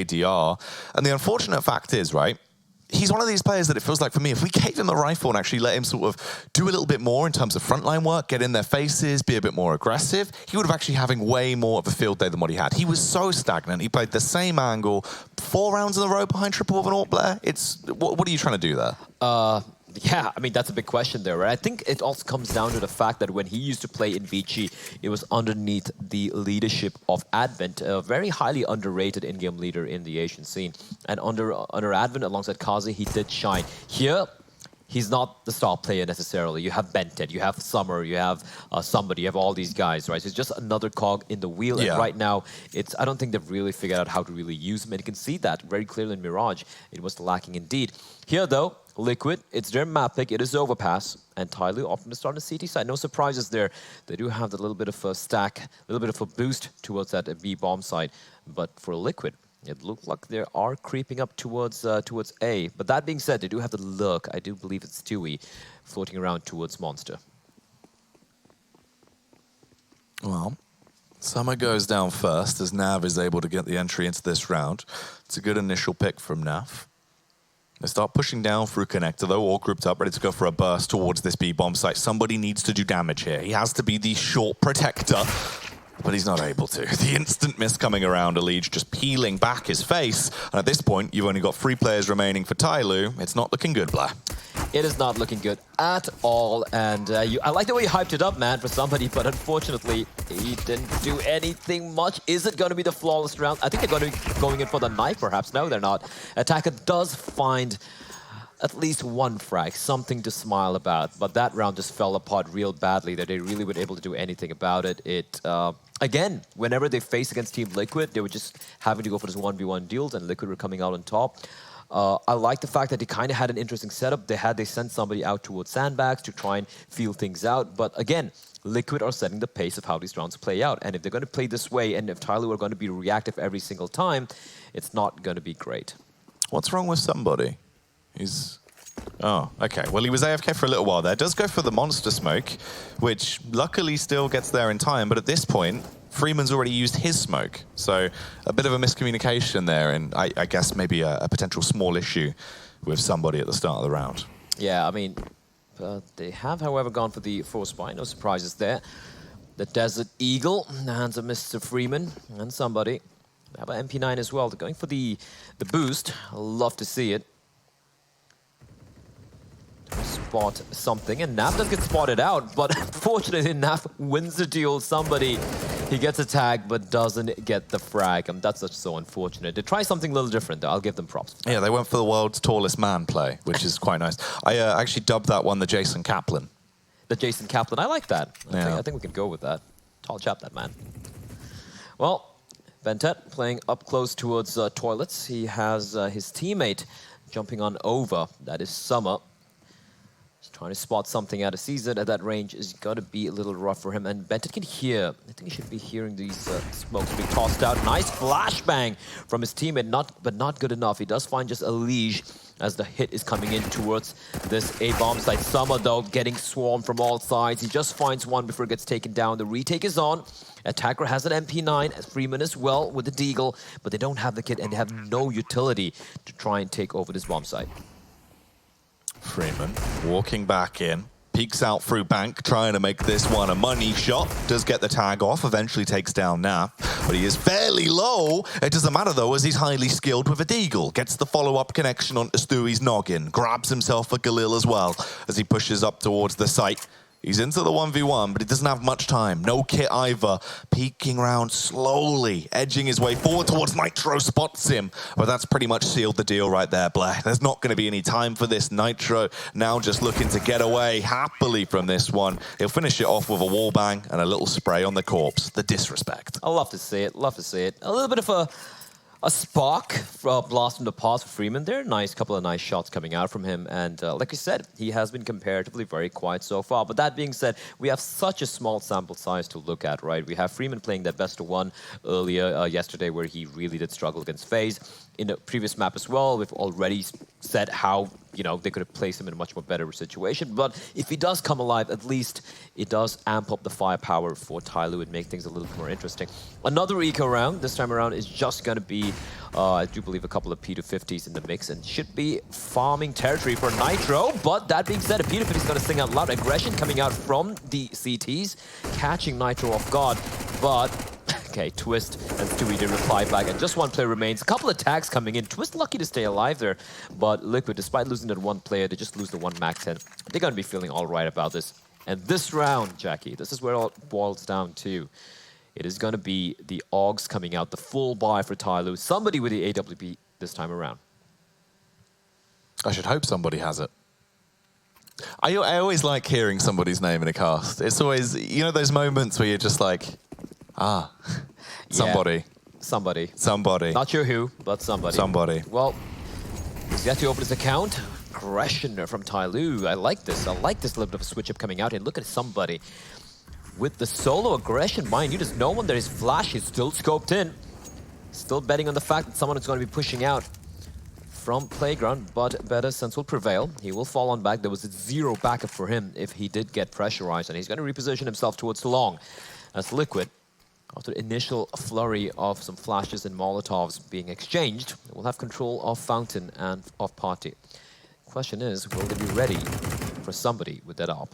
ADR. And the unfortunate fact is, right, he's one of these players that it feels like for me, if we gave him a rifle and actually let him sort of do a little bit more in terms of frontline work, get in their faces, be a bit more aggressive, he would have actually having way more of a field day than what he had. He was so stagnant. He played the same angle 4 rounds in a row behind triple with an AWP, Blair. What are you trying to do there? Yeah, I mean, that's a big question there, right? I think it also comes down to the fact that when he used to play in Vici, it was underneath the leadership of Advent, a very highly underrated in-game leader in the Asian scene. And under Advent, alongside Kazi, he did shine. Here, he's not the star player necessarily. You have Bented, you have Summer, you have somebody, you have all these guys, right? So it's just another cog in the wheel. Yeah. And right now, I don't think they've really figured out how to really use him. And you can see that very clearly in Mirage. It was lacking indeed. Here, though, Liquid, it's their map pick. It is Overpass. And Tyloo often to start on the CT side. No surprises there. They do have a little bit of a stack, a little bit of a boost towards that B bomb side. But for Liquid, it looked like they are creeping up towards A. But that being said, they do have the look. I do believe it's Stewie floating around towards Monster. Well, Summer goes down first as Nav is able to get the entry into this round. It's a good initial pick from Nav. They start pushing down through connector, though, all grouped up, ready to go for a burst towards this B-bomb site. Somebody needs to do damage here. He has to be the short protector, but he's not able to. The instant miss coming around, Elige just peeling back his face. And at this point, you've only got 3 players remaining for Tyloo. It's not looking good, Blair. It is not looking good at all, and I like the way you hyped it up, man, for somebody, but unfortunately, he didn't do anything much. Is it going to be the flawless round? I think they're going to be going in for the knife, perhaps. No, they're not. Attacker does find at least one frag, something to smile about, but that round just fell apart real badly, that they really weren't able to do anything about it. Again, whenever they faced against Team Liquid, they were just having to go for this 1v1 deals, and Liquid were coming out on top. I like the fact that they kind of had an interesting setup. They sent somebody out towards sandbags to try and feel things out. But again, Liquid are setting the pace of how these rounds play out. And if they're going to play this way, and if Tyloo are going to be reactive every single time, it's not going to be great. What's wrong with somebody? Oh, okay. Well, he was AFK for a little while there. Does go for the monster smoke, which luckily still gets there in time. But at this point, Freeman's already used his smoke. So a bit of a miscommunication there, and I guess maybe a potential small issue with somebody at the start of the round. Yeah, I mean, they have, however, gone for the force buy. No surprises there. The Desert Eagle in the hands of Mr. Freeman and somebody. They have an MP9 as well. They're going for the boost. I love to see it. Spot something, and Naf does get spotted out, but unfortunately Naf wins the duel. Somebody, he gets a tag but doesn't get the frag. That's just so unfortunate. They try something a little different though. I'll give them props. Yeah, they went for the world's tallest man play, which is quite nice. I actually dubbed that one the Jason Kaplan. The Jason Kaplan, I like that. Yeah. I think we can go with that. Tall chap, that man. Well, Bentet playing up close towards toilets. He has his teammate jumping on over. That is Summer. Trying to spot something out of season at that range is going to be a little rough for him. And Bentet can hear. I think he should be hearing these smokes being tossed out. Nice flashbang from his teammate, but not good enough. He does find just Elige as the hit is coming in towards this A-bomb site. Summer, though, getting swarmed from all sides. He just finds one before it gets taken down. The retake is on. Attacker has an MP9, as Freeman as well with the Deagle, but they don't have the kit and they have no utility to try and take over this bomb site. Freeman walking back in, peeks out through bank, trying to make this one a money shot. Does get the tag off, eventually takes down Naf, but he is fairly low. It doesn't matter though, as he's highly skilled with a Deagle. Gets the follow-up connection onto Stewie's noggin, grabs himself a Galil as well as he pushes up towards the site. He's into the 1v1, but he doesn't have much time. No kit either. Peeking around slowly, edging his way forward towards Nitro, spots him. But that's pretty much sealed the deal right there, Blair. There's not going to be any time for this. Nitro now just looking to get away happily from this one. He'll finish it off with a wallbang and a little spray on the corpse. The disrespect. I love to see it, love to see it. A little bit of a spark for a blast from the past for Freeman. There are nice couple of nice shots coming out from him. And like I said, he has been comparatively very quiet so far. But that being said, we have such a small sample size to look at, right? We have Freeman playing that best of one earlier yesterday where he really did struggle against FaZe. In the previous map as well, we've already said how you know, they could have placed him in a much more better situation. But if he does come alive, at least it does amp up the firepower for Tyloo and make things a little bit more interesting. Another eco round this time around is just going to be, I do believe, a couple of P250s in the mix and should be farming territory for Nitro. But that being said, a P250 is going to sing out loud. Aggression coming out from the CTs, catching Nitro off guard. But okay, Twist and Stewie did reply back, and just one player remains. A couple of tags coming in. Twist lucky to stay alive there, but Liquid, despite losing that one player, they just lose the one Mac 10. They're going to be feeling all right about this. And this round, Jackie, this is where it all boils down to. It is going to be the Augs coming out, the full buy for Tyloo. Somebody with the AWP this time around. I should hope somebody has it. I always like hearing somebody's name in a cast. It's always, you know, those moments where you're just like, ah, somebody. Yeah, somebody. Somebody. Not sure who, but somebody. Somebody. Well, he's got to open his account. Aggression from Tyloo. I like this. I like this little bit of a switch up coming out. And look at somebody with the solo aggression. Mind you, there's no one there. His flash is still scoped in. Still betting on the fact that someone is going to be pushing out from Playground, but better sense will prevail. He will fall on back. There was zero backup for him if he did get pressurized, and he's going to reposition himself towards the long. As Liquid, after the initial flurry of some flashes and Molotovs being exchanged, will have control of Fountain and of Party. Question is, will they be ready for somebody with that op?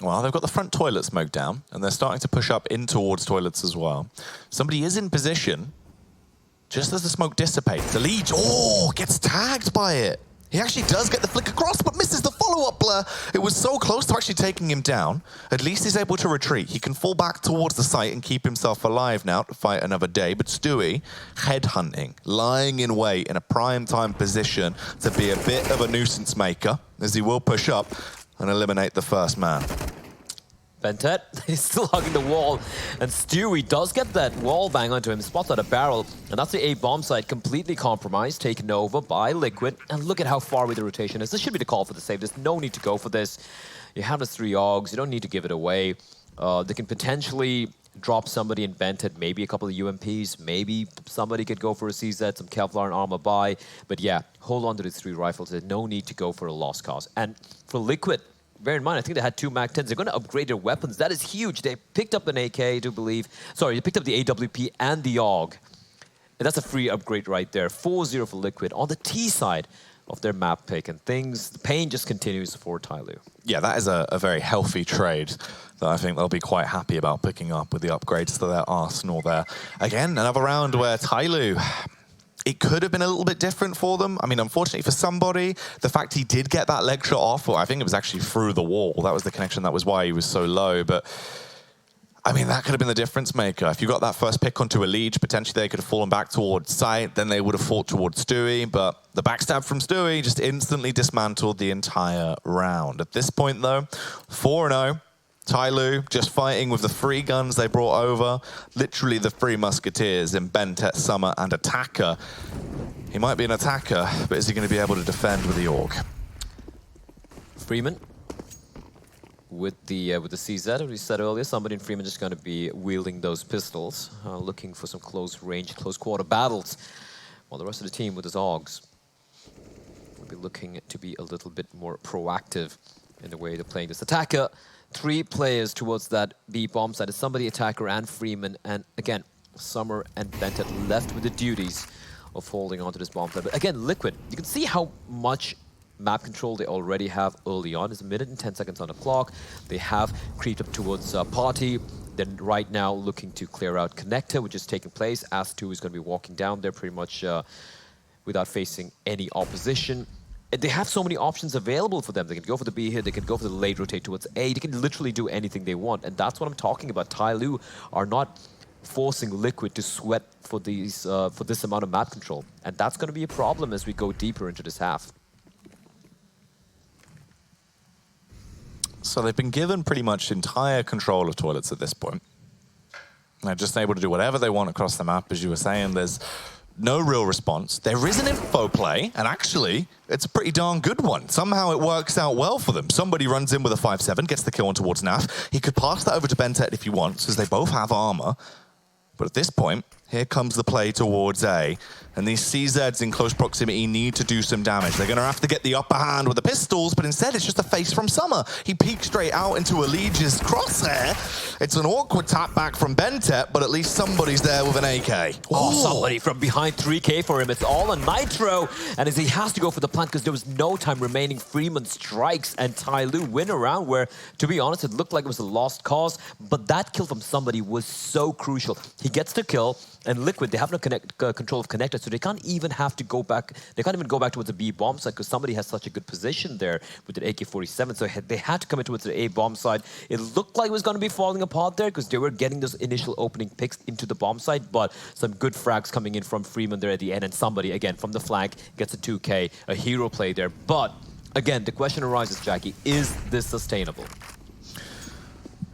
Well, they've got the front toilet smoke down, and they're starting to push up in towards toilets as well. Somebody is in position. Just as the smoke dissipates, the lead, gets tagged by it. He actually does get the flick across, but misses the follow-up blur. It was so close to actually taking him down. At least he's able to retreat. He can fall back towards the site and keep himself alive now to fight another day. But Stewie, headhunting, lying in wait in a prime time position to be a bit of a nuisance maker, as he will push up and eliminate the first man. Bentet is still hugging the wall, and Stewie does get that wall bang onto him, spots out a barrel, and that's the A bomb site completely compromised, taken over by Liquid. And look at how far away the rotation is. This should be the call for the save. There's no need to go for this. You have the 3 Augs. You don't need to give it away. They can potentially drop somebody in Bentet, maybe a couple of UMPs, maybe somebody could go for a CZ, some Kevlar and armor buy. But yeah, hold on to the 3 rifles. There's no need to go for a lost cause. And for Liquid, bear in mind, I think they had 2 Mac 10s. They're going to upgrade their weapons. That is huge. They picked up an AK, I do believe. Sorry, they picked up the AWP and the AUG. And that's a free upgrade right there. 4-0 for Liquid on the T side of their map pick. And things, the pain just continues for Tyloo. Yeah, that is a very healthy trade that I think they'll be quite happy about picking up with the upgrades to their arsenal there. Again, another round where Tyloo, it could have been a little bit different for them. I mean, unfortunately for somebody, the fact he did get that leg shot off, or I think it was actually through the wall. That was the connection. That was why he was so low. But I mean, that could have been the difference maker. If you got that first pick onto a lead, potentially they could have fallen back towards site. Then they would have fought towards Stewie. But the backstab from Stewie just instantly dismantled the entire round. At this point, though, 4-0. Tyloo just fighting with the 3 guns they brought over. Literally the 3 musketeers in Bentet, Summer, and Attacker. He might be an attacker, but is he going to be able to defend with the AUG? Freeman with the CZ, as we said earlier, somebody in Freeman just going to be wielding those pistols, looking for some close range, close quarter battles, while the rest of the team with his AUGs will be looking to be a little bit more proactive in the way they're playing this. Attacker, 3 players towards that B bomb side. It's somebody, Attacker and Freeman, and again, Summer and Bentet left with the duties of holding onto this bomb side. But again, Liquid, you can see how much map control they already have early on. It's 1 minute and 10 seconds on the clock. They have creeped up towards Party. Then right now looking to clear out Connector, which is taking place. As2 is going to be walking down there pretty much without facing any opposition. They have so many options available for them. They can go for the B hit, they can go for the late rotate towards A. They can literally do anything they want. And that's what I'm talking about. Tyloo are not forcing Liquid to sweat for these for this amount of map control. And that's going to be a problem as we go deeper into this half. So they've been given pretty much entire control of toilets at this point. They're just able to do whatever they want across the map. As you were saying, there's no real response. There is an info play, and actually, it's a pretty darn good one. Somehow it works out well for them. Somebody runs in with a 5-7, gets the kill on towards Naf. He could pass that over to Bentet if he wants, because they both have armor. But at this point, here comes the play towards A. And these CZs in close proximity need to do some damage. They're going to have to get the upper hand with the pistols, but instead it's just a face from Summer. He peeks straight out into Elige's crosshair. It's an awkward tap back from Bentet, but at least somebody's there with an AK. Oh, somebody from behind 3K for him. It's all a Nitro. And as he has to go for the plant because there was no time remaining, Freeman strikes and Tyloo win a round where, to be honest, it looked like it was a lost cause. But that kill from somebody was so crucial. He gets the kill. And Liquid, they have no control of connector, so they can't even have to go back. They can't even go back towards the B bomb side because somebody has such a good position there with an AK-47. So they had to come in towards the A bomb side. It looked like it was going to be falling apart there because they were getting those initial opening picks into the bomb side, but some good frags coming in from Freeman there at the end, and somebody again from the flank gets a 2K, a hero play there. But again, the question arises, Jackie: is this sustainable?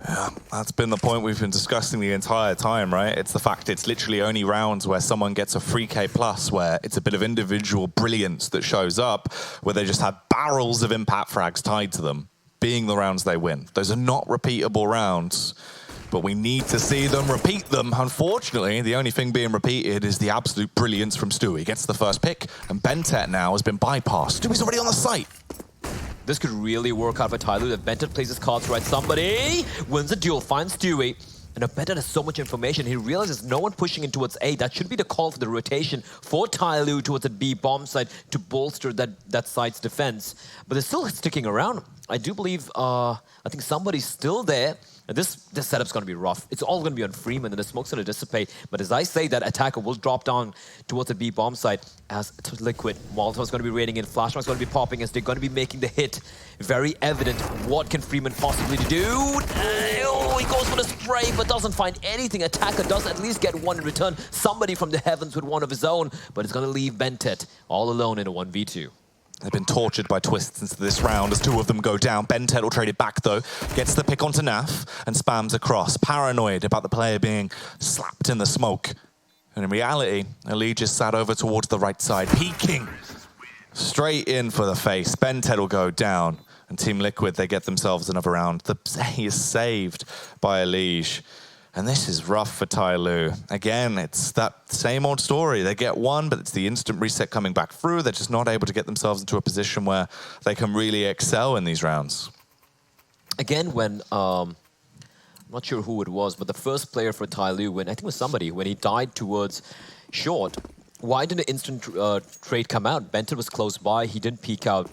Yeah, that's been the point we've been discussing the entire time, right? It's the fact it's literally only rounds where someone gets a 3K plus, where it's a bit of individual brilliance that shows up, where they just have barrels of impact frags tied to them, being the rounds they win. Those are not repeatable rounds, but we need to see them repeat them. Unfortunately, the only thing being repeated is the absolute brilliance from Stewie. He gets the first pick, and Bentet now has been bypassed. Stewie's already on the site. This could really work out for Tyloo. If Bentet plays his cards right, somebody wins a duel, finds Stewie. And Bentet has so much information. He realizes no one pushing in towards A. That should be the call for the rotation for Tyloo towards the B bomb side to bolster that side's defense. But they're still sticking around. I do believe, I think somebody's still there. And this setup's going to be rough. It's all going to be on Freeman, and the smoke's going to dissipate. But as I say, that attacker will drop down towards the B bomb side as Liquid. Molotov's going to be raiding in. Flashbang's going to be popping as they're going to be making the hit. Very evident. What can Freeman possibly do? Oh, he goes for the spray, but doesn't find anything. Attacker does at least get one in return. Somebody from the heavens with one of his own, but it's going to leave Bentet all alone in a 1v2. They've been tortured by twists into this round as two of them go down. Bentet will trade it back, though. Gets the pick onto Naf and spams across. Paranoid about the player being slapped in the smoke. And in reality, Elige is sat over towards the right side, peeking straight in for the face. Bentet will go down. And Team Liquid, they get themselves another round. The play is saved by Elige. And this is rough for Tyloo. Again, it's that same old story. They get one, but it's the instant reset coming back through. They're just not able to get themselves into a position where they can really excel in these rounds. Again, when, I'm not sure who it was, but the first player for Tyloo, when I think it was somebody, when he died towards short, why didn't an instant trade come out? Benton was close by. He didn't peek out,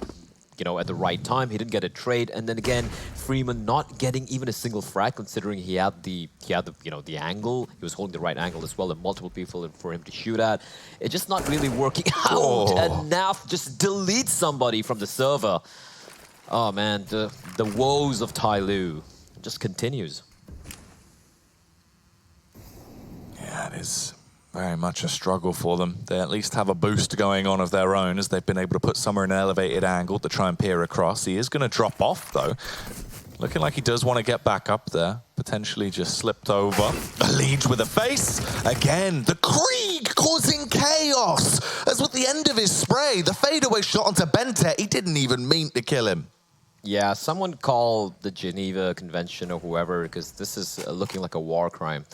you know, at the right time. He didn't get a trade, and then again, Freeman not getting even a single frag, considering he had the you know, the angle. He was holding the right angle as well, and multiple people for him to shoot at. It's just not really working out. Oh. And Naf just deletes somebody from the server. Oh man, the woes of Tyloo just continues. Yeah, it is very much a struggle for them. They at least have a boost going on of their own as they've been able to put Summer in an elevated angle to try and peer across. He is going to drop off, though. Looking like he does want to get back up there. Potentially just slipped over. Elige with a face. Again, the Krieg causing chaos. As with the end of his spray, the fadeaway shot onto Bentet, he didn't even mean to kill him. Yeah, someone called the Geneva Convention or whoever, because this is looking like a war crime.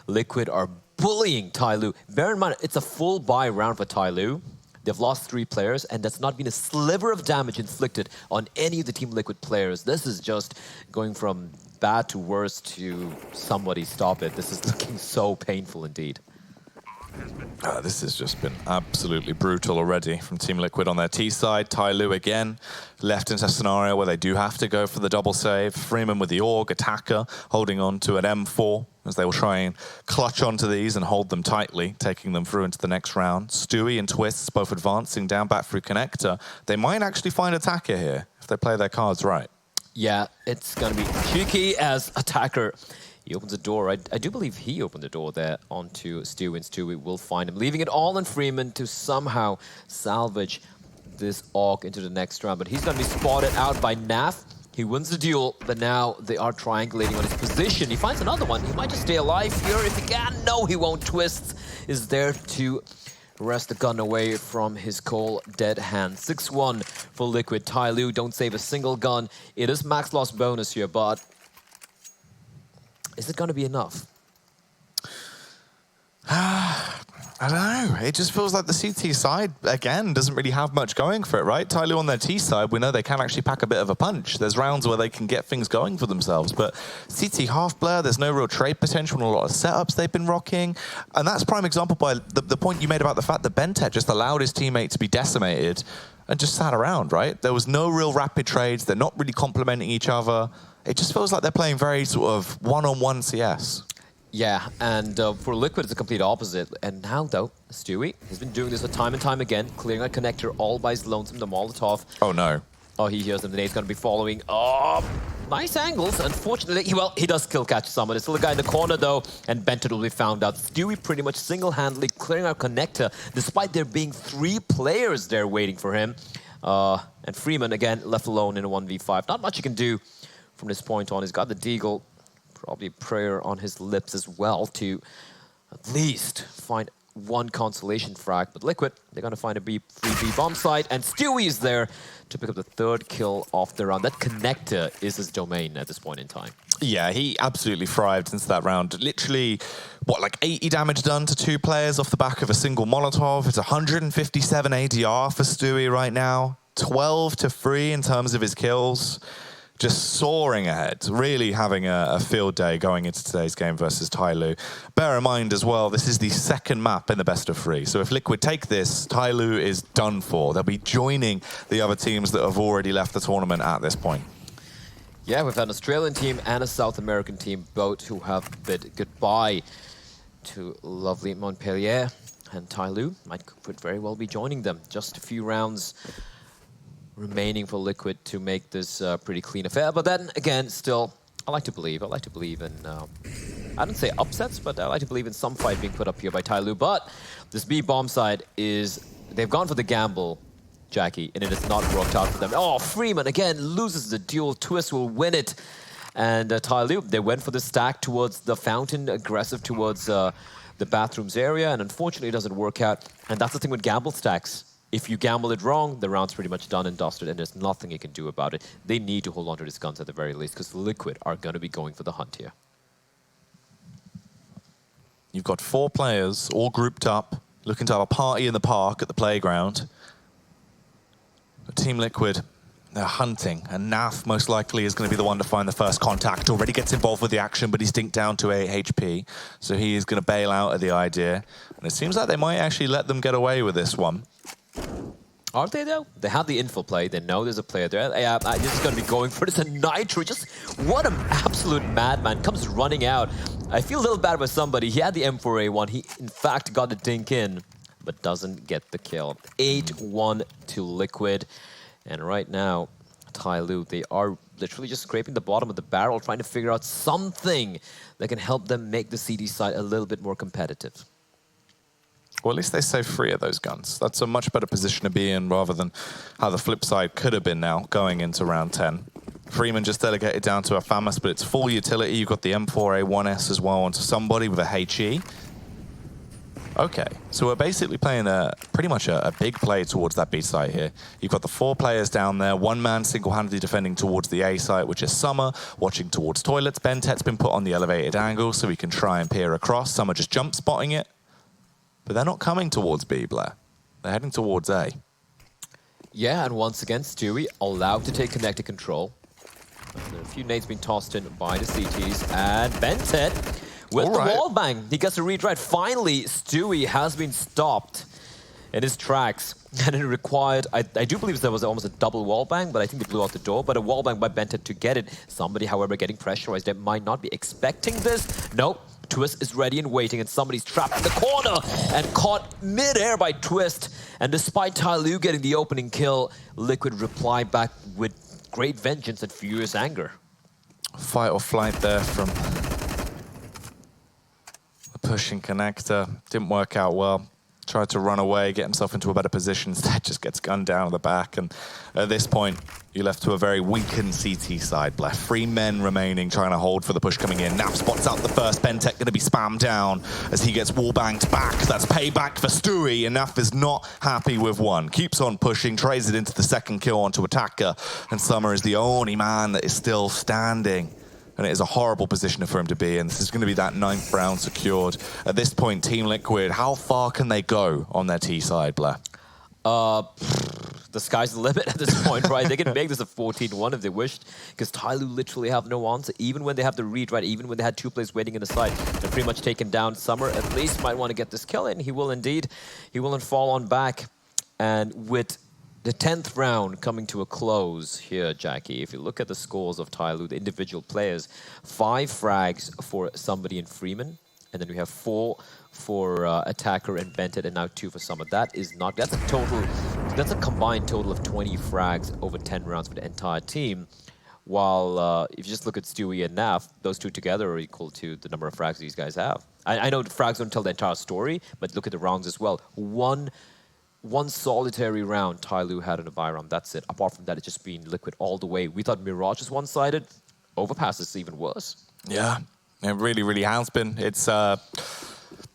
Liquid are bullying Tyloo. Bear in mind, it's a full buy round for Tyloo. They've lost 3 players, and that's not been a sliver of damage inflicted on any of the Team Liquid players. This is just going from bad to worse to somebody stop it. This is looking so painful indeed. This has just been absolutely brutal already from Team Liquid on their T side. Tyloo again left into a scenario where they do have to go for the double save. Freeman with the AUG, attacker holding on to an M4 as they will try and clutch onto these and hold them tightly, taking them through into the next round. Stewie and Twists both advancing down back through connector. They might actually find attacker here if they play their cards right. Yeah, it's going to be cheeky as attacker. He opens the door. I do believe he opened the door there onto Stewie, and Stewie will find him, leaving it all on Freeman to somehow salvage this AUG into the next round. But he's going to be spotted out by Naf. He wins the duel, but now they are triangulating on his position. He finds another one. He might just stay alive here if he can. No, he won't. Twist is there to wrest the gun away from his cold, dead hand. 6-1 for Liquid. Tyloo don't save a single gun. It is max loss bonus here, but is it going to be enough? I don't know. It just feels like the CT side, again, doesn't really have much going for it, right? Tyloo on their T side, we know they can actually pack a bit of a punch. There's rounds where they can get things going for themselves. But CT half blur, there's no real trade potential and a lot of setups they've been rocking. And that's prime example by the point you made about the fact that Bentet just allowed his teammate to be decimated and just sat around, right? There was no real rapid trades. They're not really complementing each other. It just feels like they're playing very sort of one-on-one CS. Yeah, and for Liquid, it's a complete opposite. And now, though, Stewie, he's been doing this time and time again, clearing a connector all by his lonesome, the Molotov. Oh, no. Oh, he hears them. The nade's going to be following. Oh, nice angles. Unfortunately, he does kill catch someone. There's still a guy in the corner, though, and Benton will be found out. Stewie pretty much single-handedly clearing our connector, despite there being 3 players there waiting for him. And Freeman, again, left alone in a 1v5. Not much he can do from this point on. He's got the deagle. Probably a prayer on his lips as well to at least find one consolation frag. But Liquid, they're going to find a free B bomb site, and Stewie is there to pick up the 3rd kill of the round. That connector is his domain at this point in time. Yeah, he absolutely thrived into that round. Literally, what, like 80 damage done to 2 players off the back of a single Molotov. It's 157 ADR for Stewie right now. 12-3 in terms of his kills. Just soaring ahead, really having a field day going into today's game versus Tyloo. Bear in mind as well, this is the 2nd map in the best of 3. So if Liquid take this, Tyloo is done for. They'll be joining the other teams that have already left the tournament at this point. Yeah, we've had an Australian team and a South American team, both who have bid goodbye to lovely Montpellier. And Tyloo could very well be joining them. Just a few rounds remaining for Liquid to make this pretty clean affair. But then again, still, I like to believe in, I don't say upsets, but I like to believe in some fight being put up here by Tyloo. But this B bomb side is, they've gone for the gamble, Jackie, and it has not worked out for them. Oh, Freeman again loses the duel. Twist will win it. And Tyloo, they went for the stack towards the fountain, aggressive towards the bathrooms area, and unfortunately it doesn't work out. And that's the thing with gamble stacks. If you gamble it wrong, the round's pretty much done and dusted, and there's nothing you can do about it. They need to hold on to these guns at the very least, because Liquid are going to be going for the hunt here. You've got 4 players all grouped up, looking to have a party in the park at the playground. But Team Liquid, they're hunting, and Naf most likely is going to be the one to find the first contact. Already gets involved with the action, but he's dinked down to 8 HP, so he is going to bail out of the idea. And it seems like they might actually let them get away with this one. Are they, though? They have the info play. They know there's a player there. This is going to be going for this. A Nitro. Just what an absolute madman. Comes running out. I feel a little bad with somebody. He had the M4A1. He, in fact, got the dink in, but doesn't get the kill. 8-1 to Liquid. And right now, Tyloo, they are literally just scraping the bottom of the barrel, trying to figure out something that can help them make the CD side a little bit more competitive. Well, at least they save 3 of those guns. That's a much better position to be in rather than how the flip side could have been now going into round 10. Freeman just delegated down to a FAMAS, but it's full utility. You've got the M4A1S as well onto somebody with a HE. Okay, so we're basically playing pretty much a big play towards that B site here. You've got the 4 players down there, 1 man single-handedly defending towards the A site, which is Summer, watching towards toilets. Bentet's been put on the elevated angle so he can try and peer across. Summer just jump spotting it. But they're not coming towards B, Blair. They're heading towards A. Yeah, and once again, Stewie allowed to take connected control. There are a few nades being tossed in by the CTs. And Bentet with the wall bang. He gets a read right. Finally, Stewie has been stopped in his tracks. And it required, I do believe there was almost a double wall bang, but I think they blew out the door. But a wall bang by Bentet to get it. Somebody, however, getting pressurized. They might not be expecting this. Nope. Twist is ready and waiting, and somebody's trapped in the corner and caught mid-air by Twist. And despite Tyloo getting the opening kill, Liquid reply back with great vengeance and furious anger. Fight or flight there from the pushing connector. Didn't work out well. Tried to run away, get himself into a better position. Instead, just gets gunned down at the back. And at this point, you're left to a very weakened CT side. Left 3 men remaining, trying to hold for the push coming in. Naf spots out the first. Bentek going to be spammed down as he gets wallbanged back. That's payback for Stewie, and Naf is not happy with 1. Keeps on pushing, trades it into the 2nd kill onto Attacker. And Summer is the only man that is still standing. and it is a horrible position for him to be in. This is going to be that 9th round secured. At this point, Team Liquid, how far can they go on their T side, Blair? The sky's the limit at this point, right? They can make this a 14-1 if they wished, because Tyloo literally have no answer. Even when they have the read, right? Even when they had 2 players waiting in the side, they're pretty much taken down. Summer at least might want to get this kill in. He will indeed. He will fall on back. And with the 10th round coming to a close here, Jackie, if you look at the scores of Tyloo, the individual players, 5 frags for somebody in Freeman, and then we have 4 for Attacker and Bentet, and now 2 for Summer. That's a combined total of 20 frags over 10 rounds for the entire team. While if you just look at Stewie and Naf, those 2 together are equal to the number of frags these guys have. I know the frags don't tell the entire story, but look at the rounds as well. One solitary round Tyloo had in a bye round. That's it. Apart from that, it's just been Liquid all the way. We thought Mirage was one-sided. Overpass is even worse. Yeah, it really, really has been. It's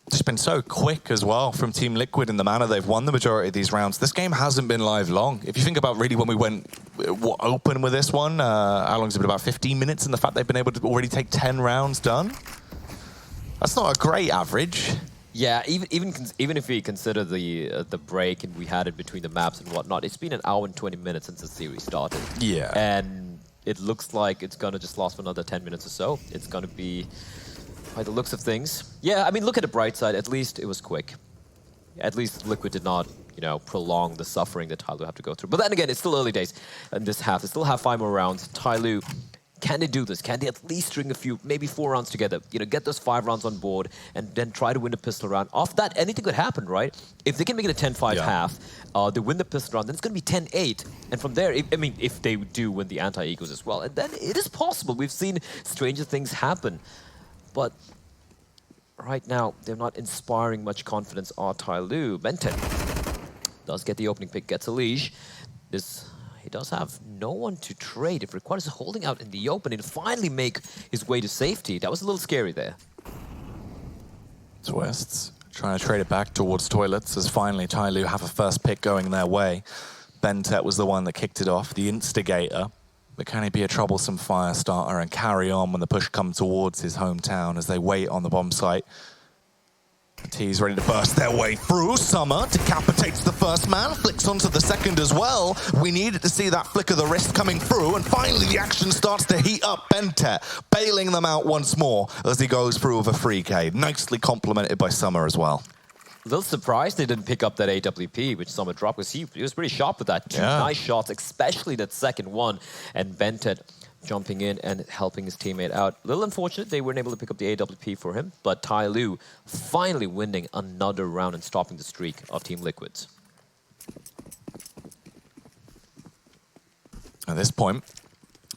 just been so quick as well from Team Liquid in the manner they've won the majority of these rounds. This game hasn't been live long. If you think about really when we went open with this one, how long has it been? About 15 minutes, and the fact they've been able to already take 10 rounds done? That's not a great average. Yeah, even if we consider the break and we had it between the maps and whatnot, it's been 1 hour and 20 minutes since the series started. Yeah. And it looks like it's going to just last for another 10 minutes or so. It's going to be, by the looks of things. Yeah, I mean, look at the bright side. At least it was quick. At least Liquid did not, you know, prolong the suffering that Tyloo have to go through. But then again, it's still early days in this half. They still have 5 more rounds. Tyloo, can they do this? Can they at least string a few, maybe 4 rounds together? You know, get those 5 rounds on board and then try to win the pistol round. Off that, anything could happen, right? If they can make it a 10-5 half, they win the pistol round, then it's going to be 10-8. And from there, if they do win the anti-egos as well, and then it is possible. We've seen stranger things happen. But right now, they're not inspiring much confidence on Tyloo. Benton does get the opening pick, gets a leash. He does have no one to trade. If Requad is holding out in the open and finally make his way to safety, that was a little scary there. Twists trying to trade it back towards Toilets as finally Tyloo have a first pick going their way. Bentet was the one that kicked it off, the instigator. But can he be a troublesome fire starter and carry on when the push comes towards his hometown as they wait on the bomb site? T's ready to burst their way through. Summer decapitates the first man, flicks onto the second as well. We needed to see that flick of the wrist coming through, and finally the action starts to heat up. Bentet bailing them out once more as he goes through with a free K. Nicely complemented by Summer as well. A little surprised they didn't pick up that AWP, which Summer dropped, because he was pretty sharp with that. 2 nice shots, especially that second one, and Bentet jumping in and helping his teammate out. A little unfortunate they weren't able to pick up the AWP for him, but Tyloo finally winning another round and stopping the streak of Team Liquid's. At this point,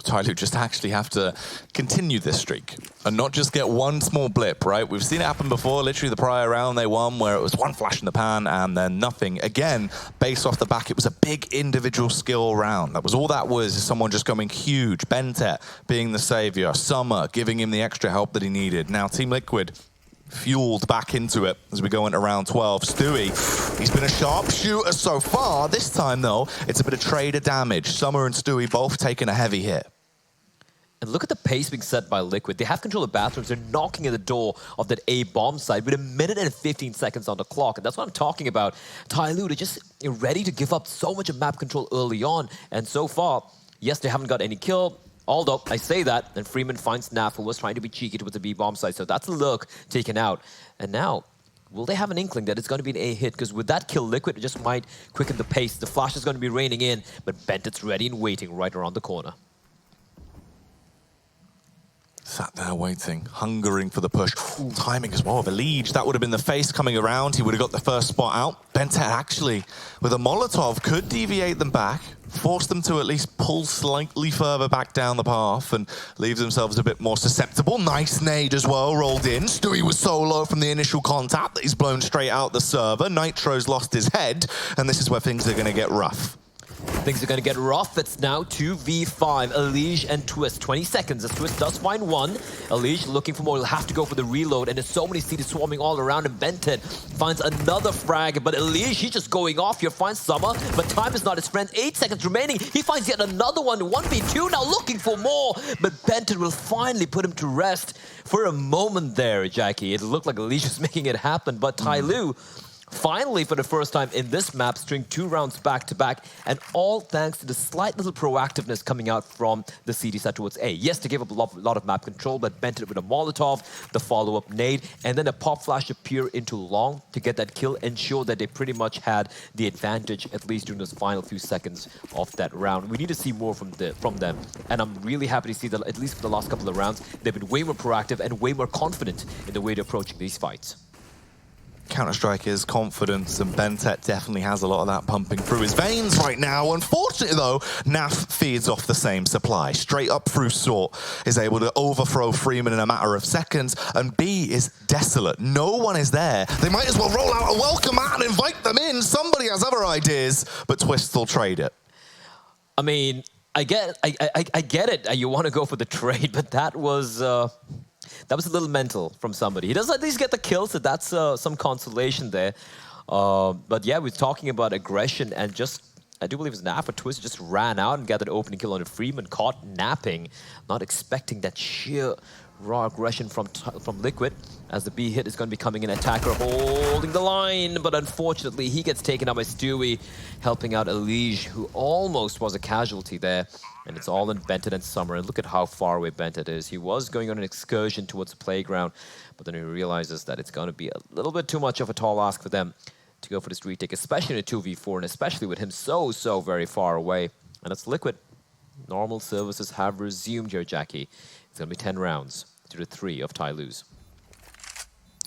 Tyloo just actually have to continue this streak and not just get one small blip, right? We've seen it happen before. Literally the prior round they won where it was one flash in the pan and then nothing. Again, based off the back, it was a big individual skill round. That was all that was, is someone just going huge. Bentet being the savior. Summer giving him the extra help that he needed. Now Team Liquid fueled back into it as we go into round 12. Stewie, he's been a sharpshooter so far. This time, though, it's a bit of trader damage. Summer and Stewie both taking a heavy hit. And look at the pace being set by Liquid. They have control of bathrooms. They're knocking at the door of that A bomb site with 1 minute and 15 seconds on the clock. And that's what I'm talking about. Tyloo, they're just ready to give up so much of map control early on. And so far, yes, they haven't got any kill. Although, I say that, and Freeman finds Naf, who was trying to be cheeky with the B bomb site. So that's a look taken out. And now, will they have an inkling that it's going to be an A hit? Because with that kill, Liquid just might quicken the pace. The flash is going to be raining in, but Bentet's ready and waiting right around the corner. Sat there waiting, hungering for the push. Ooh, timing as well. The lead, that would have been the face coming around. He would have got the first spot out. Bentet actually, with a Molotov, could deviate them back, force them to at least pull slightly further back down the path and leave themselves a bit more susceptible. Nice nade as well, rolled in. Stewie was so low from the initial contact that he's blown straight out the server. Nitro's lost his head, and this is where things are going to get rough. Things are going to get rough. It's now 2v5. Elige and Twist. 20 seconds as Twist does find one. Elige looking for more. He'll have to go for the reload. And there's so many CDs swarming all around him. Benton finds another frag. But Elige, he's just going off here. Finds Summer. But time is not his friend. 8 seconds remaining. He finds yet another one. 1v2 now looking for more. But Benton will finally put him to rest. For a moment there, Jackie, it looked like Elige was making it happen. But Tyloo, finally, for the first time in this map, string 2 rounds back-to-back, and all thanks to the slight little proactiveness coming out from the CD side towards A. Yes, they gave up a lot of map control, but bent it with a Molotov, the follow-up nade, and then a pop flash appear into long to get that kill, ensure that they pretty much had the advantage, at least during those final few seconds of that round. We need to see more from them, and I'm really happy to see that, at least for the last couple of rounds, they've been way more proactive and way more confident in the way they're approaching these fights. Counter-Strike is confidence, and Bentet definitely has a lot of that pumping through his veins right now. Unfortunately, though, Naf feeds off the same supply. Straight up through Sort is able to overthrow Freeman in a matter of seconds, and B is desolate. No one is there. They might as well roll out a welcome mat and invite them in. Somebody has other ideas, but Twist will trade it. I mean, I get it. You want to go for the trade, but that was a little mental from somebody. He does at least get the kill, so that's some consolation there. But yeah, we're talking about aggression, and just, I do believe it's Nap or Twist just ran out and got that opening kill on Freeman, caught napping, not expecting that sheer raw aggression from Liquid, as the B hit is going to be coming in. Attacker holding the line, but unfortunately he gets taken out by Stewie, helping out Elige, who almost was a casualty there. And it's all in Benton and Summer, and look at how far away Benton is. He was going on an excursion towards the playground, but then he realizes that it's going to be a little bit too much of a tall ask for them to go for this retake, especially in a 2v4, and especially with him so very far away. And it's Liquid. Normal services have resumed here, Jackie. It's going to be 10 rounds to the 3 of Tyloo's.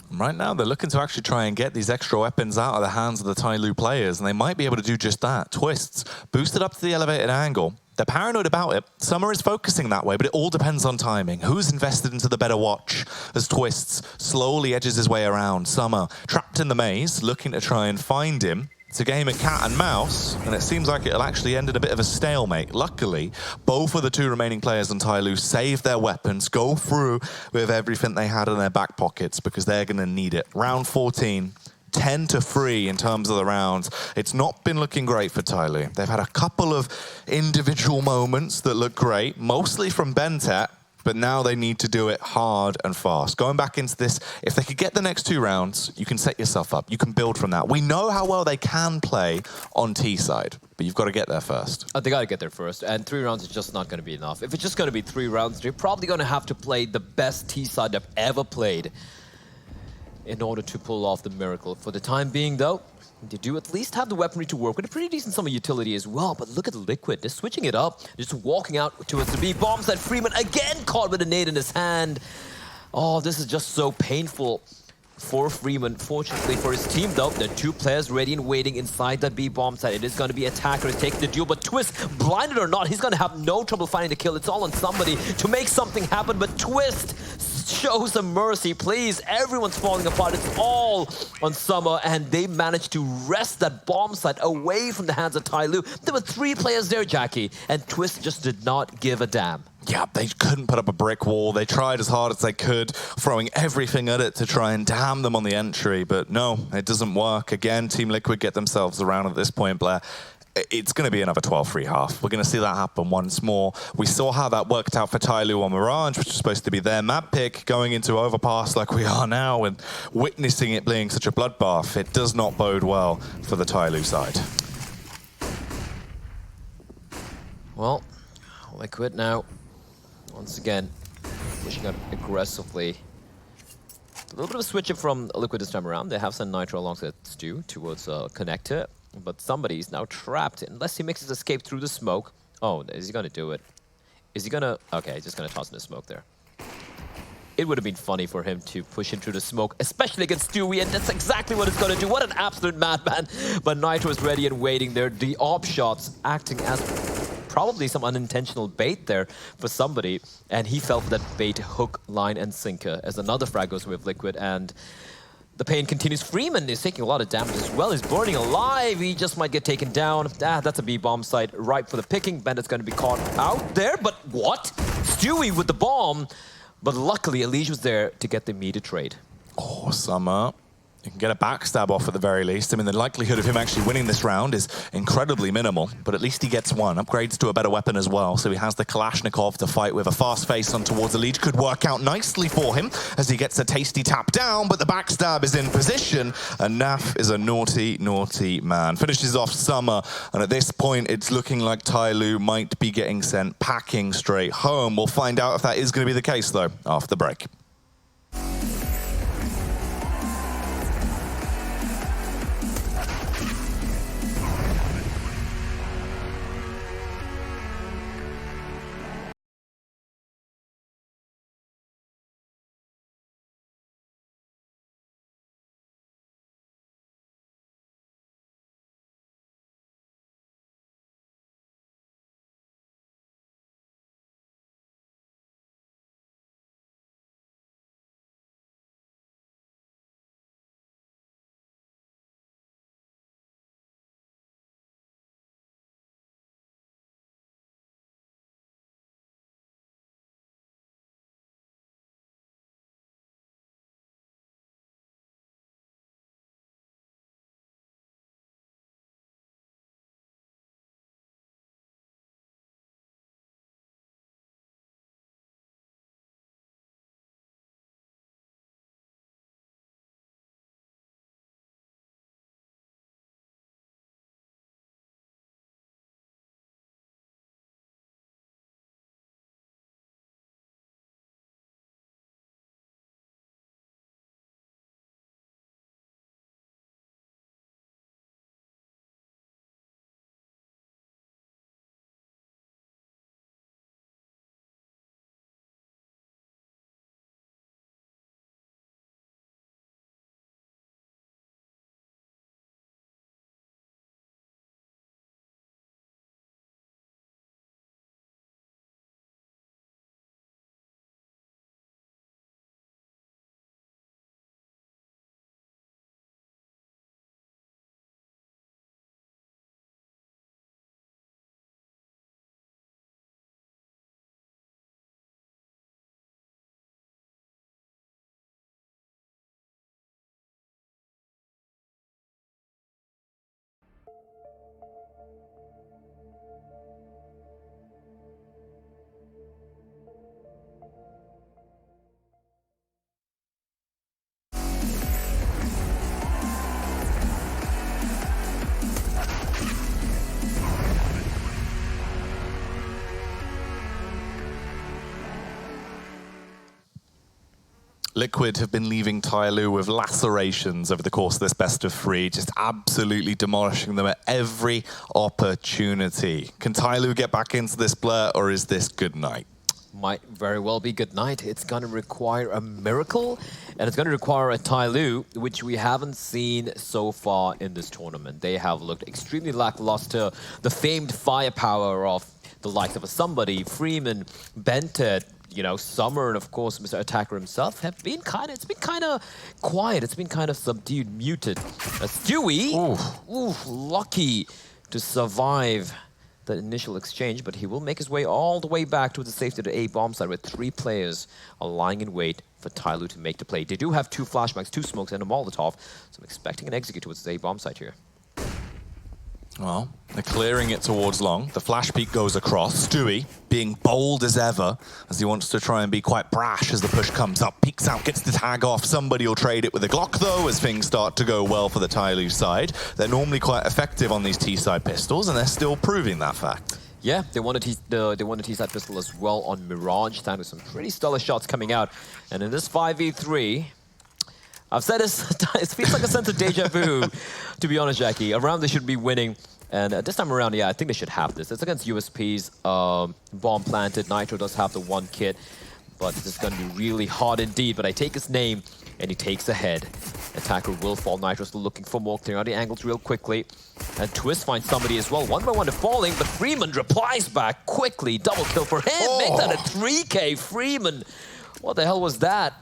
Right now, they're looking to actually try and get these extra weapons out of the hands of the Tyloo players, and they might be able to do just that. Twists, boosted up to the elevated angle. They're paranoid about it. Summer is focusing that way, but it all depends on timing. Who's invested into the better watch as Twists slowly edges his way around? Summer, trapped in the maze, looking to try and find him. It's a game of cat and mouse, and it seems like it'll actually end in a bit of a stalemate. Luckily, both of the 2 remaining players on Tyloo save their weapons, go through with everything they had in their back pockets, because they're going to need it. Round 14. 10-3 in terms of the rounds. It's not been looking great for Tyloo. They've had a couple of individual moments that look great, mostly from Bentet, but now they need to do it hard and fast. Going back into this, if they could get the next 2 rounds, you can set yourself up. You can build from that. We know how well they can play on T side, but you've got to get there first. They got to get there first, and 3 rounds is just not going to be enough. If it's just going to be 3 rounds, they're probably going to have to play the best T side they've ever played in order to pull off the miracle. For the time being, though, they do at least have the weaponry to work with a pretty decent sum of utility as well. But look at Liquid. They're switching it up. They're just walking out towards the B. Bombs that Freeman again caught with a nade in his hand. Oh, this is just so painful for Freeman. Fortunately for his team, though, there are 2 players ready and waiting inside that B bomb site. It is going to be Attacker is taking the duel, but Twist, blinded or not, he's going to have no trouble finding the kill. It's all on somebody to make something happen, but Twist, show some mercy, please. Everyone's falling apart. It's all on Summer, and they managed to wrest that bomb site away from the hands of Tyloo. There were 3 players there, Jackie, and Twist just did not give a damn. Yeah, they couldn't put up a brick wall. They tried as hard as they could, throwing everything at it to try and damn them on the entry, but no, it doesn't work. Again, Team Liquid get themselves around at this point, Blair. It's going to be another 12-3 half. We're going to see that happen once more. We saw how that worked out for Tyloo on Mirage, which was supposed to be their map pick, going into Overpass like we are now and witnessing it being such a bloodbath. It does not bode well for the Tyloo side. Well, Liquid now, once again, pushing up aggressively. A little bit of a switch up from Liquid this time around. They have sent Nitro alongside Stu towards Connector. But somebody's now trapped, unless he makes his escape through the smoke. Oh, is he going to do it? Is he going to... Okay, he's just going to toss in the smoke there. It would have been funny for him to push him through the smoke, especially against Stewie, and that's exactly what it's going to do. What an absolute madman. But Nitro is ready and waiting there. The op shots acting as probably some unintentional bait there for somebody, and he fell for that bait, hook, line, and sinker, as another frag goes with Liquid, and The pain continues. Freeman is taking a lot of damage as well. He's burning alive. He just might get taken down. That's a B-bomb site ripe for the picking. Bandit's going to be caught out there. But what? Stewie with the bomb. But luckily, Elige was there to get the immediate trade. Oh, Summer. You can get a backstab off at the very least. I mean, the likelihood of him actually winning this round is incredibly minimal, but at least he gets one. Upgrades to a better weapon as well, so he has the Kalashnikov to fight with. A fast face on towards the lead could work out nicely for him as he gets a tasty tap down, but the backstab is in position, and Naf is a naughty, naughty man. Finishes off Summer, and at this point, it's looking like Tyloo might be getting sent packing straight home. We'll find out if that is going to be the case, though, after the break. Liquid have been leaving Tyloo with lacerations over the course of this best of three, just absolutely demolishing them at every opportunity. Can Tyloo get back into this blur, or is this good night? Might very well be good night. It's going to require a miracle, and it's going to require a Tyloo, which we haven't seen so far in this tournament. They have looked extremely lackluster. The famed firepower of the likes of a Somebody, Freeman, Bented, you know, Summer, and of course Mr. Attacker himself have been it's been kind of quiet. It's been kind of subdued, muted. Stewie, lucky to survive the initial exchange, but he will make his way all the way back to the safety of the A bomb site with 3 players are lying in wait for Tyloo to make the play. They do have 2 flashbangs, 2 smokes, and a Molotov, so I'm expecting an execute towards the A bomb site here. Well, they're clearing it towards long. The flash peek goes across. Stewie being bold as ever as he wants to try and be quite brash as the push comes up. Peeks out, gets the tag off. Somebody will trade it with a Glock, though, as things start to go well for the Tyloo side. They're normally quite effective on these T-side pistols, and they're still proving that fact. Yeah, they want a T-side pistol as well on Mirage, thanks to some pretty stellar shots coming out. And in this 5v3, I've said this, it feels like a sense of deja vu, to be honest, Jackie. Around they should be winning. And this time around, yeah, I think they should have this. It's against USPs, bomb planted. Nitro does have the 1 kit, but this is going to be really hard indeed. But I take his name, and he takes ahead. Attacker will fall. Nitro still looking for more, clearing out the angles real quickly. And Twist finds Somebody as well. 1 by 1 to falling, but Freeman replies back quickly. Double kill for him. Make that a 3K. Freeman, what the hell was that?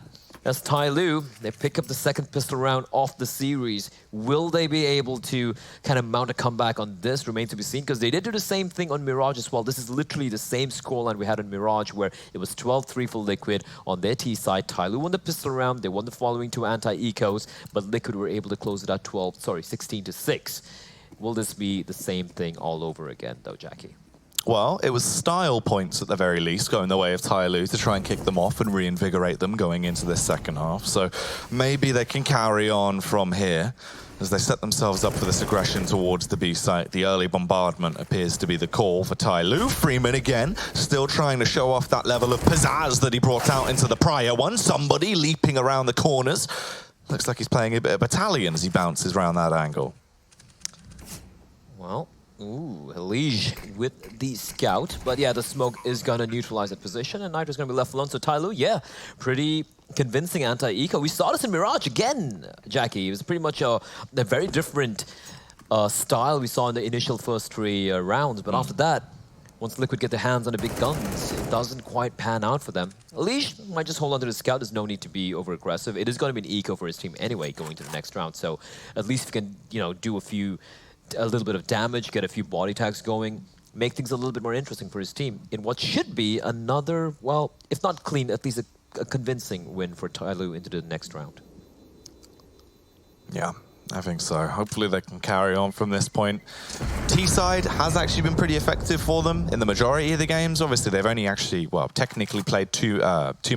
As Tyloo, they pick up the second pistol round of the series. Will they be able to kind of mount a comeback on this? Remains to be seen, because they did do the same thing on Mirage as well. This is literally the same scoreline we had on Mirage, where it was 12-3 for Liquid on their T side. Tyloo won the pistol round. They won the following two anti-ecos, but Liquid were able to close it at 16-6. Will this be the same thing all over again, though, Jackie? Well, it was style points at the very least going the way of Tyloo to try and kick them off and reinvigorate them going into this second half. So maybe they can carry on from here as they set themselves up for this aggression towards the B site. The early bombardment appears to be the call for Tyloo. Freeman again, still trying to show off that level of pizzazz that he brought out into the prior one. Somebody leaping around the corners. Looks like he's playing a bit of battalion as he bounces around that angle. Well, ooh, Elige with the scout. But yeah, the smoke is going to neutralize that position, and Nitro's going to be left alone. So Tyloo, yeah, pretty convincing anti-eco. We saw this in Mirage again, Jackie. It was pretty much a very different style we saw in the initial first three rounds. But after that, once Liquid get their hands on the big guns, it doesn't quite pan out for them. Elige might just hold on to the scout. There's no need to be over-aggressive. It is going to be an eco for his team anyway going to the next round. So at least if he can, you know, do a little bit of damage, get a few body tags going, make things a little bit more interesting for his team in what should be another, well, if not clean, at least a convincing win for Tyloo into the next round. Yeah, I think so. Hopefully they can carry on from this point. T-side has actually been pretty effective for them in the majority of the games. Obviously, they've only actually, well, technically played two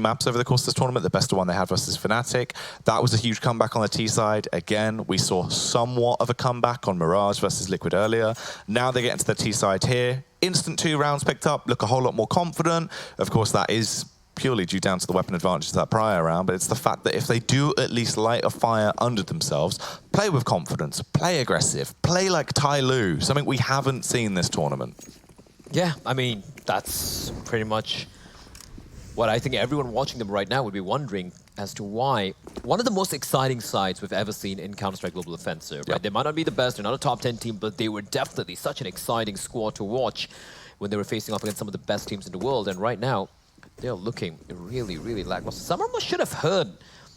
maps over the course of this tournament. The best one they had versus Fnatic. That was a huge comeback on the T-side. Again, we saw somewhat of a comeback on Mirage versus Liquid earlier. Now they get into the T-side here. Instant 2 rounds picked up, look a whole lot more confident. Of course, that is purely due down to the weapon advantage of that prior round, but it's the fact that if they do at least light a fire under themselves, play with confidence, play aggressive, play like Tyloo, something we haven't seen this tournament. Yeah, I mean, that's pretty much what I think everyone watching them right now would be wondering as to why. One of the most exciting sides we've ever seen in Counter-Strike Global Offensive, right? Yep. They might not be the best, they're not a top 10 team, but they were definitely such an exciting squad to watch when they were facing off against some of the best teams in the world, and right now, they're looking really, really lackluster. Someone should have heard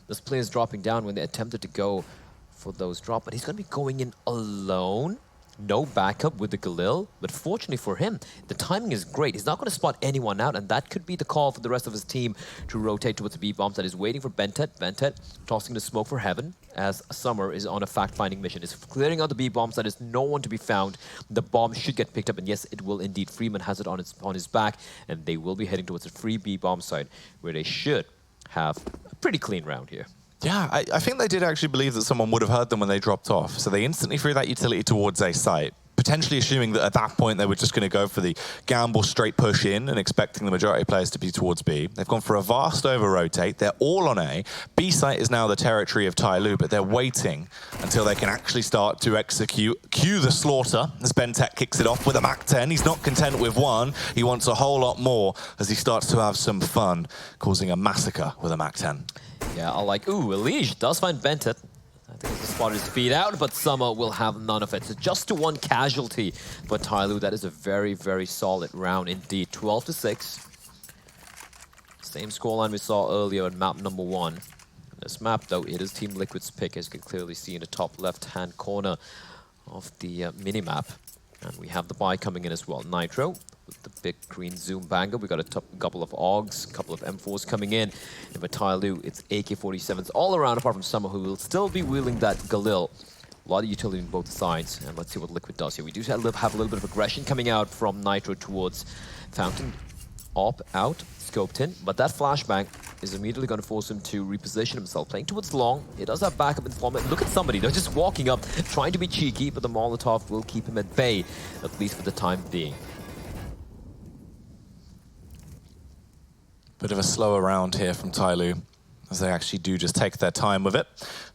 this players dropping down when they attempted to go for those drops, but he's going to be going in alone. No backup with the Galil, but fortunately for him, the timing is great. He's not going to spot anyone out, and that could be the call for the rest of his team to rotate towards the B-bombs that is waiting for Bentet. Bentet tossing the smoke for heaven as Summer is on a fact-finding mission. Is clearing out the B-bombs. That is no one to be found. The bomb should get picked up, and yes, it will indeed. Freeman has it on his back, and they will be heading towards a free B-bomb site where they should have a pretty clean round here. Yeah, I think they did actually believe that someone would have heard them when they dropped off. So they instantly threw that utility towards a site, potentially assuming that at that point they were just going to go for the gamble straight push in and expecting the majority of players to be towards B. They've gone for a vast over-rotate. They're all on A. B site is now the territory of Tyloo, but they're waiting until they can actually start to execute. Cue the slaughter as Bentet kicks it off with a MAC-10. He's not content with one. He wants a whole lot more as he starts to have some fun, causing a massacre with a MAC-10. Yeah, I like, ooh, Elige does find Bentet. I think he's spotted his feet out, but Summer will have none of it. So just to one casualty for Tyloo. That is a very, very solid round indeed. 12-6. Same scoreline we saw earlier in map number 1. This map, though, it is Team Liquid's pick, as you can clearly see in the top left-hand corner of the minimap. And we have the buy coming in as well. Nitro with the big green zoom banger. We got a couple of AUGs, a couple of M4s coming in. And for Tyloo, it's AK-47s all around, apart from Summer, who will still be wielding that Galil. A lot of utility on both sides. And let's see what Liquid does here. We do have a little bit of aggression coming out from Nitro towards Fountain. Op out, scoped in, but that flashbang is immediately going to force him to reposition himself, playing towards long. He does have backup informant. Look at somebody, they're just walking up, trying to be cheeky, but the Molotov will keep him at bay, at least for the time being. Bit of a slower round here from Tyloo, as they actually do just take their time with it.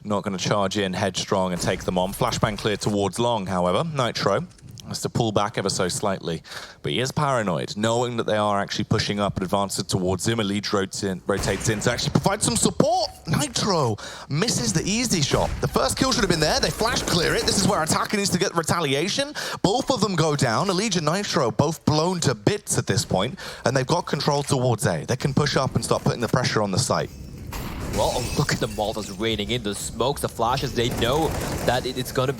Not going to charge in headstrong and take them on. Flashbang cleared towards long, however. Nitro has to pull back ever so slightly, but he is paranoid, knowing that they are actually pushing up and advancing towards him. Elige rotates in to actually provide some support. Nitro misses the easy shot. The first kill should have been there. They flash clear it. This is where Attacker needs to get retaliation. Both of them go down. Elige and Nitro both blown to bits at this point, and they've got control towards A. They can push up and start putting the pressure on the site. well. Oh, look at the Molotov raining in, the smokes, the flashes. They know that it's gonna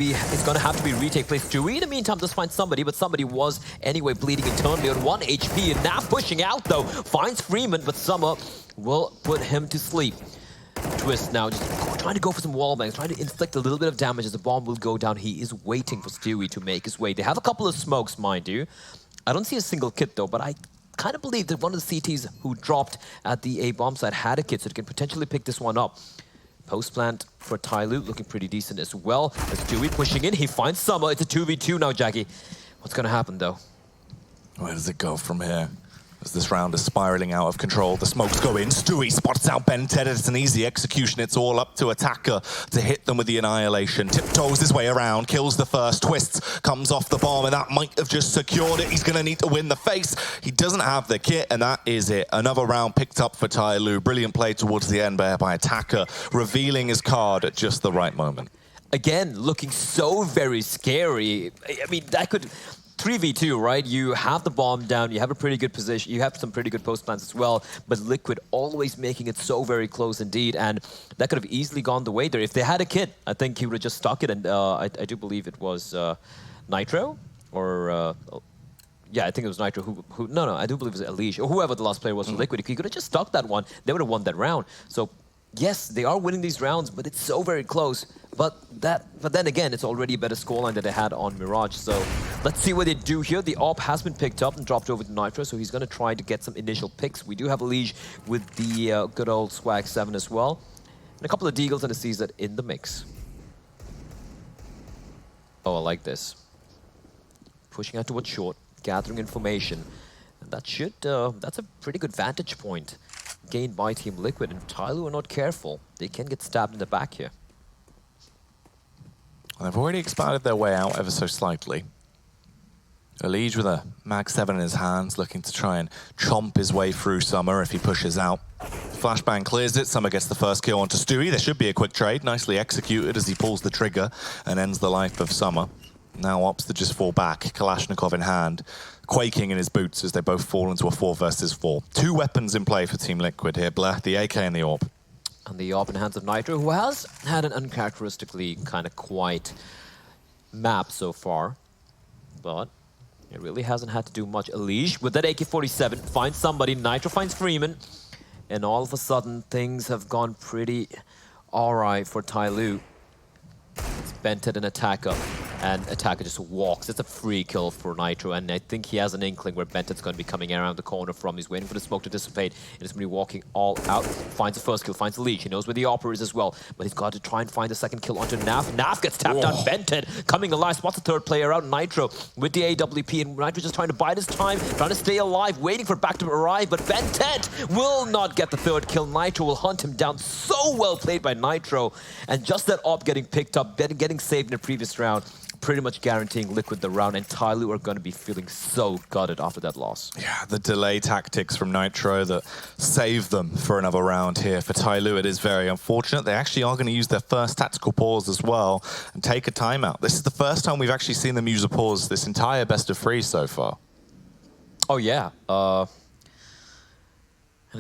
have to be retake place. Stewie, in the meantime, does find somebody, but somebody was anyway bleeding internally on 1 HP. And now pushing out though, finds Freeman, but Summer will put him to sleep. Twist now, just trying to go for some wall bangs, trying to inflict a little bit of damage as the bomb will go down. He is waiting for Stewie to make his way. They have a couple of smokes, mind you. I don't see a single kit though, but I kind of believe that one of the CTs who dropped at the A bomb site had a kit, so they can potentially pick this one up. Post plant for Tyloo looking pretty decent as well. As Stewie pushing in, he finds Summer. It's a 2v2 now, Jackie. What's going to happen though? Where does it go from here? As this round is spiraling out of control, the smokes go in. Stewie spots out Bented. It's an easy execution. It's all up to Attacker to hit them with the Annihilation. Tiptoes his way around, kills the first, twists, comes off the bomb, and that might have just secured it. He's going to need to win the face. He doesn't have the kit, and that is it. Another round picked up for Tyloo. Brilliant play towards the end there by Attacker, revealing his card at just the right moment. Again, looking so very scary. I mean, that could... 3v2, right? You have the bomb down, you have a pretty good position, you have some pretty good post plants as well, but Liquid always making it so very close indeed, and that could have easily gone the way there. If they had a kit, I think he would have just stuck it, and I do believe it was Nitro, or... yeah, I think it was Nitro no, I do believe it was Elige, or whoever the last player was for Liquid. If he could have just stuck that one, they would have won that round. So, yes, they are winning these rounds, but it's so very close. But then again, it's already a better scoreline that they had on Mirage. So let's see what they do here. The AWP has been picked up and dropped over to Nitro, so he's going to try to get some initial picks. We do have Elige with the good old Swag 7 as well. And a couple of Deagles and a CZ in the mix. Oh, I like this. Pushing out towards short, gathering information. And that should, that's a pretty good vantage point gained by Team Liquid. And Tyloo are not careful. They can get stabbed in the back here. They've already expanded their way out ever so slightly. Elige with a Mag 7 in his hands, looking to try and chomp his way through Summer if he pushes out. Flashbang clears it, Summer gets the first kill onto Stewie. There should be a quick trade, nicely executed as he pulls the trigger and ends the life of Summer. Now opts to just fall back, Kalashnikov in hand, quaking in his boots as they both fall into a 4 versus 4. 2 weapons in play for Team Liquid here, Blair, the AK and the AWP. And the AWP in hands of Nitro, who has had an uncharacteristically kind of quiet map so far. But it really hasn't had to do much. Elige with that AK-47 finds somebody. Nitro finds Freeman. And all of a sudden, things have gone pretty alright for Tyloo. It's Bented and Attacker. And Attacker just walks. It's a free kill for Nitro, and I think he has an inkling where Bented's going to be coming around the corner from. He's waiting for the smoke to dissipate, and he's going to be walking all out. Finds the first kill, finds the Leech. He knows where the Opera is as well, but he's got to try and find the second kill onto Naf. Naf gets tapped on. Bented coming alive, spots the third player out, Nitro with the AWP, and Nitro just trying to bide his time, trying to stay alive, waiting for back to arrive, but Bented will not get the third kill. Nitro will hunt him down. So well played by Nitro, and just that AWP getting picked up, getting saved in the previous round, pretty much guaranteeing Liquid the round, and Tyloo are going to be feeling so gutted after that loss. Yeah, the delay tactics from Nitro that save them for another round here. For Tyloo, it is very unfortunate. They actually are going to use their first tactical pause as well and take a timeout. This is the first time we've actually seen them use a pause this entire best of 3 so far. Oh, yeah. And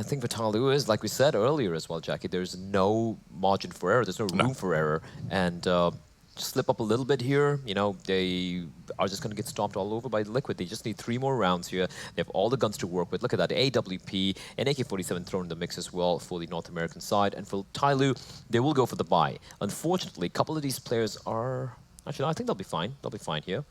I think for Tyloo is, like we said earlier as well, Jackie, there's no margin for error. There's no room for error. And slip up a little bit here, you know, they are just going to get stomped all over by Liquid. They just need 3 more rounds here. They have all the guns to work with. Look at that, AWP and AK-47 thrown in the mix as well for the North American side. And for Tyloo, they will go for the buy. Unfortunately, a couple of these players are... Actually, no, I think they'll be fine. They'll be fine here.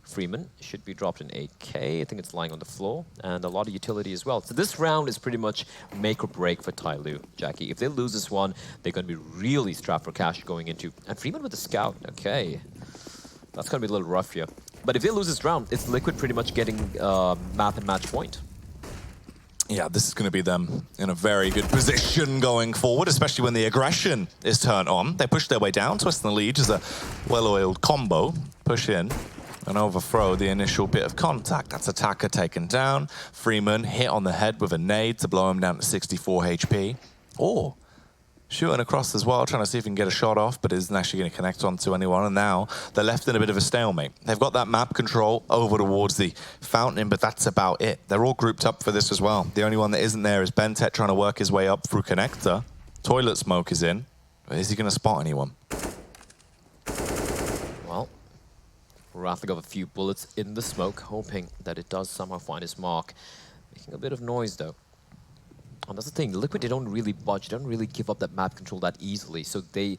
Freeman should be dropped in 8K. I think it's lying on the floor, and a lot of utility as well. So this round is pretty much make or break for Tyloo, Jackie. If they lose this one, they're going to be really strapped for cash going into... And Freeman with the scout, okay. That's going to be a little rough here. But if they lose this round, it's Liquid pretty much getting map and match point. Yeah, this is going to be them in a very good position going forward, especially when the aggression is turned on. They push their way down, Twist and the lead is a well-oiled combo. Push in and overthrow the initial bit of contact. That's Attacker taken down. Freeman hit on the head with a nade to blow him down to 64 HP. Or shooting across as well, trying to see if he can get a shot off, but isn't actually going to connect onto anyone. And now they're left in a bit of a stalemate. They've got that map control over towards the fountain, but that's about it. They're all grouped up for this as well. The only one that isn't there is Bentet trying to work his way up through Connector. Toilet smoke is in. Is he going to spot anyone? Well, rattling off a few bullets in the smoke, hoping that it does somehow find his mark. Making a bit of noise, though. And that's the thing, Liquid, they don't really budge, they don't really give up that map control that easily, so they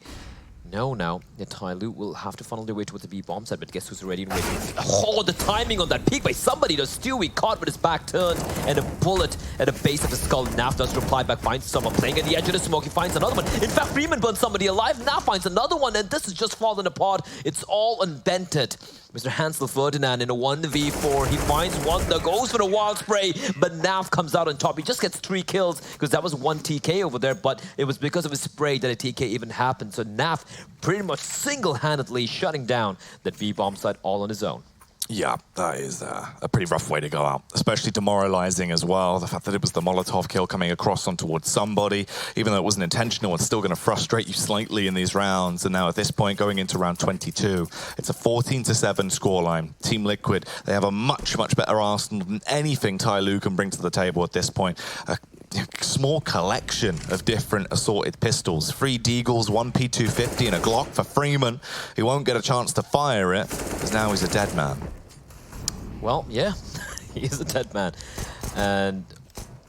know now that Tyloo will have to funnel their way towards the B bomb side, but guess who's already waiting? Oh, the timing on that peek by somebody, though. Stewie caught with his back turned, and a bullet at the base of the skull. Naf does reply back, finds someone playing at the edge of the smoke, he finds another one. In fact, Freeman burns somebody alive, Naf finds another one, and this is just falling apart. It's all unvented. Mr. Hansel Ferdinand in a 1v4, he finds one that goes for the wild spray, but Naf comes out on top. He just gets 3 kills, because that was 1 TK over there, but it was because of his spray that a TK even happened. So Naf pretty much single-handedly shutting down that V-bomb site all on his own. Yeah, that is a pretty rough way to go out, especially demoralizing as well. The fact that it was the Molotov kill coming across on towards somebody, even though it wasn't intentional, it's still going to frustrate you slightly in these rounds. And now at this point, going into round 22, it's a 14-7 scoreline. Team Liquid, they have a much, much better arsenal than anything Tyloo can bring to the table at this point. A small collection of different assorted pistols. 3 Deagles, 1 P250, and a Glock for Freeman. He won't get a chance to fire it, because now he's a dead man. Well, yeah, he is a dead man. And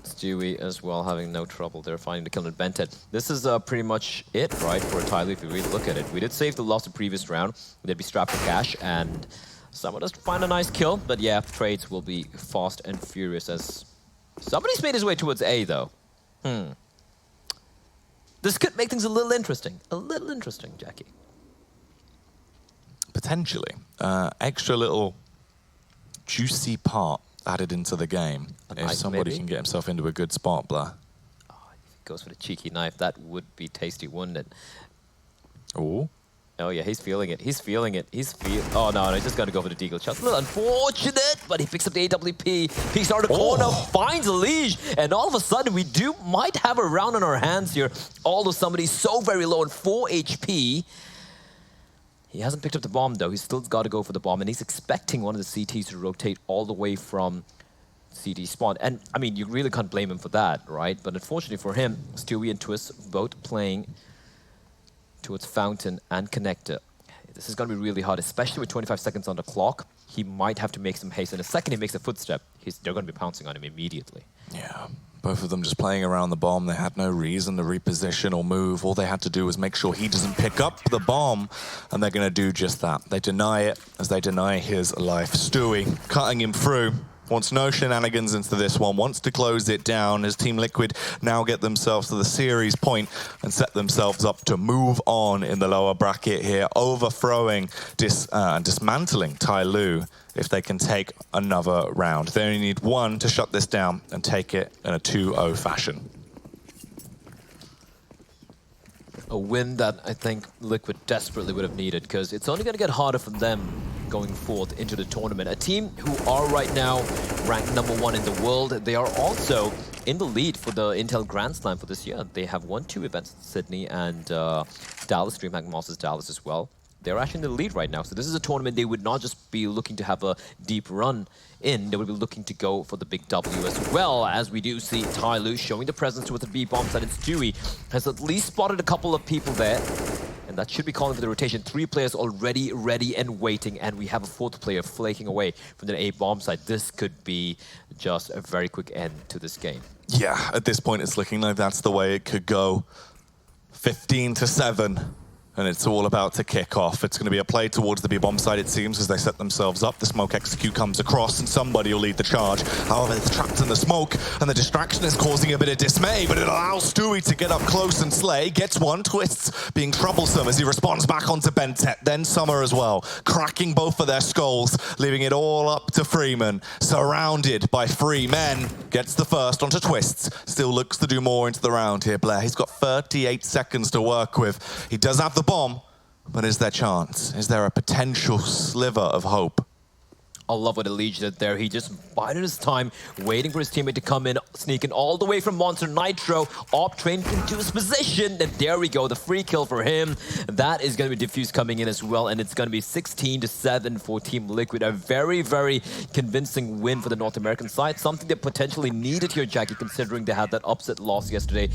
Stewie as well, having no trouble there, finding the kill in Bented. This is pretty much it, right, for Tyloo, if you really look at it. We did save the loss the previous round. They'd be strapped for cash, and someone does find a nice kill. But yeah, trades will be fast and furious as somebody's made his way towards A, though. This could make things a little interesting. A little interesting, Jackie. Potentially. Extra little juicy part added into the game. If somebody can get himself into a good spot, Blair. Oh, if he goes for the cheeky knife, that would be tasty, wouldn't it? Oh. Oh yeah, he's feeling it. He's feeling it. Oh no, he's just got to go for the deagle shot. A little unfortunate, but he picks up the AWP. Peeks out of the corner, finds a leash, and all of a sudden we might have a round on our hands here. Although somebody's so very low on 4 HP. He hasn't picked up the bomb, though. He's still got to go for the bomb, and he's expecting one of the CTs to rotate all the way from CT spawn. And, I mean, you really can't blame him for that, right? But unfortunately for him, Stewie and Twist both playing towards Fountain and Connector. This is going to be really hard, especially with 25 seconds on the clock. He might have to make some haste. And the second he makes a footstep, they're going to be pouncing on him immediately. Yeah. Both of them just playing around the bomb. They had no reason to reposition or move. All they had to do was make sure he doesn't pick up the bomb, and they're going to do just that. They deny it as they deny his life. Stewie cutting him through. Wants no shenanigans into this one, wants to close it down as Team Liquid now get themselves to the series point and set themselves up to move on in the lower bracket here, overthrowing and dismantling Tyloo if they can take another round. They only need one to shut this down and take it in a 2-0 fashion. A win that I think Liquid desperately would have needed, because it's only going to get harder for them going forth into the tournament. A team who are right now ranked #1 in the world. They are also in the lead for the Intel Grand Slam for this year. They have won 2 events, Sydney and Dallas, DreamHack Masters Dallas as well. They're actually in the lead right now. So this is a tournament they would not just be looking to have a deep run in, they would be looking to go for the big W as well, as we do see Tyloo showing the presence towards the B bomb side. And Stewie has at least spotted a couple of people there. And that should be calling for the rotation. 3 players already ready and waiting, and we have a 4th player flaking away from the A bomb side. This could be just a very quick end to this game. Yeah, at this point it's looking like that's the way it could go. 15-7. And it's all about to kick off. It's going to be a play towards the B-bomb side, it seems, as they set themselves up. The smoke execute comes across, and somebody will lead the charge. However, it's trapped in the smoke, and the distraction is causing a bit of dismay, but it allows Stewie to get up close and slay. Gets one, Twists being troublesome as he responds back onto Bentet. Then Summer as well, cracking both of their skulls, leaving it all up to Freeman. Surrounded by 3 men. Gets the first onto Twists. Still looks to do more into the round here, Blair. He's got 38 seconds to work with. He does have the bomb, but is there chance? Is there a potential sliver of hope? I love what Elige did there. He just bided his time, waiting for his teammate to come in, sneaking all the way from Monster Nitro, up trained into his position, and there we go, the free kill for him. That is going to be Diffuse coming in as well, and it's going to be 16-7 for Team Liquid. A very, very convincing win for the North American side, something they potentially needed here, Jackie, considering they had that upset loss yesterday